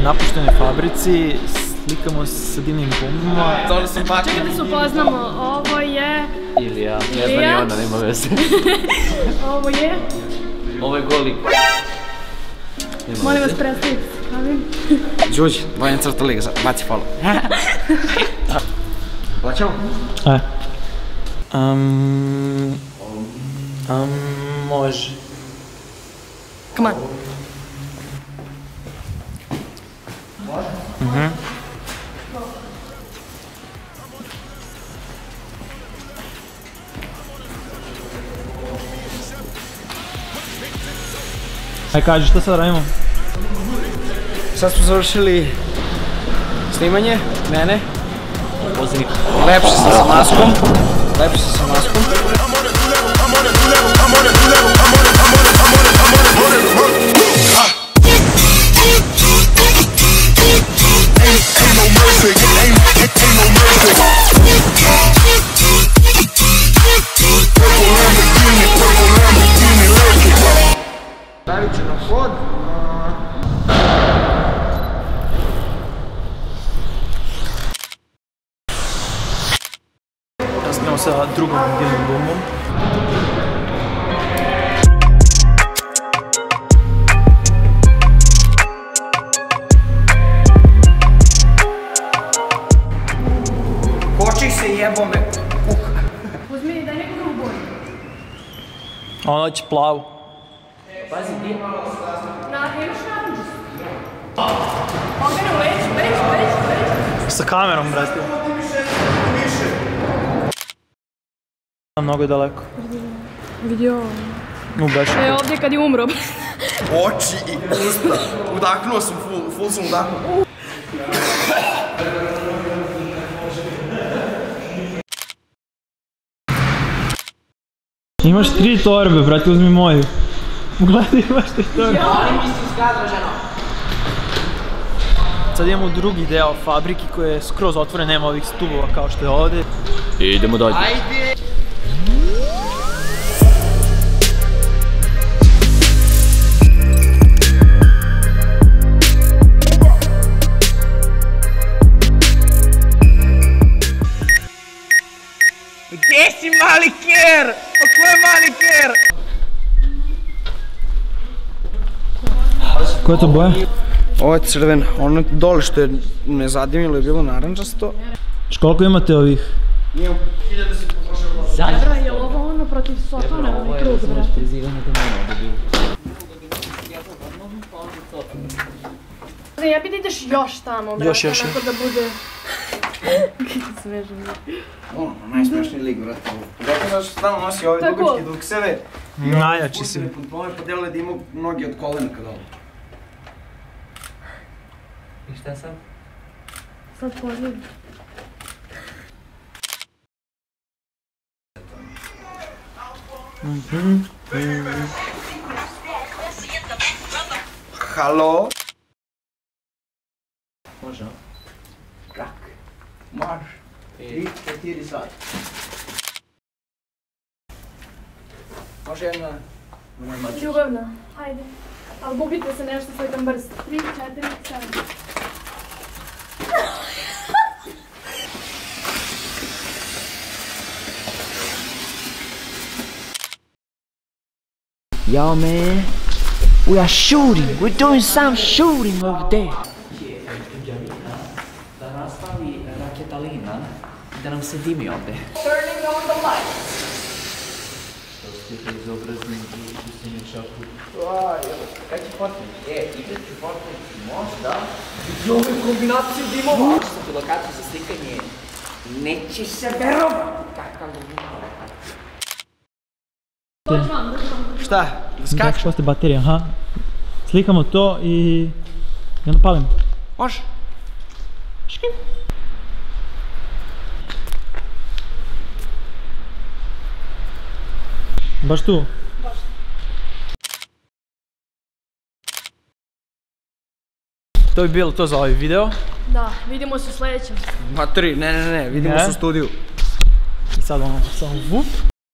napuštenoj fabrici, slikamo se sa divnim gumama. Čekaj da se upoznamo, ovo je... Ilija, ne znam ni onda, nema veze. Ovo je... Ovo je Goli. Molim vas predstaviti se, Kavim. Đuđi, Vojna Crta Liga, baci follow. Plaćamo? Može. Come on. Aj kaži, šta sad radimo? Sad smo završili snimanje, mene. Pozivnik. Lepši sam sa maskom. Stavit ću na pod. Snimamo sa drugom divnom gumom. Koči se jebo me. Uzmi i daj neku drugu boju. Ona će plavu. Pazi, gdje? Još naranđu. Pogledaj, već. Sa kamerom, brate. Mnogo je daleko. Vidio. Baš. Ovdje kad je umro. Oči i usta. Udahnuo sam, full sam udahnuo. Imaš 3 torbe, brate, uzmi moju. Gledaj, imaš 3 torbe. Sad imamo drugi deo fabrike koji je skroz otvoren, nema ovih stubova kao što je ovdje. Idemo dalje. Ajde! Gdje si mali ker? A ko je mali ker? Koja je to boja? Ovo je crven, ono dole što je me zadimilo je bilo naranđasto. Koliko imate ovih? Imam 1000 si potrošio glavu. Zadra, je li ovo ono protiv Sotona? Ovo je samo još prizivanje demona ovdje bilo. Ja bi da ideš još tamo, brate, onako da bude... Kako smežem je. Ono, najsmešniji lik, brate. Zato znaš što stalno nosi ove dugačke dukseve. Najjači si. Pa deluje da ima noge od kolena kad ovo. I šta sad? Sad pogledaj. Halo? Može, Kak? Marš. 3-4 sati. Može jedna... Ljubavna, hajde. Ali bubite se nešto svoj tam brz. 3, 4, 7. Yo, man, we are shooting. We're doing some shooting over there. Da nastavi raketalina i da nam se dimi ovdje. Turning on the light. Što ste bezobrazni i što se ne čapu. Kaj će potrebi? Ide ću potrebi možda. I ove kombinacije dimova. Što ti lokaciju za slikanje? Neće se verovati. Kakav Dođi vam. Šta? Skaču. Postoje baterija, aha. Slikamo to i onda palimo. Može. Baš tu? Baš. To bi bilo to za ovaj video. Da, vidimo se u sljedećem. Materi, ne, vidimo se u studiju. I sad ono, samo vup.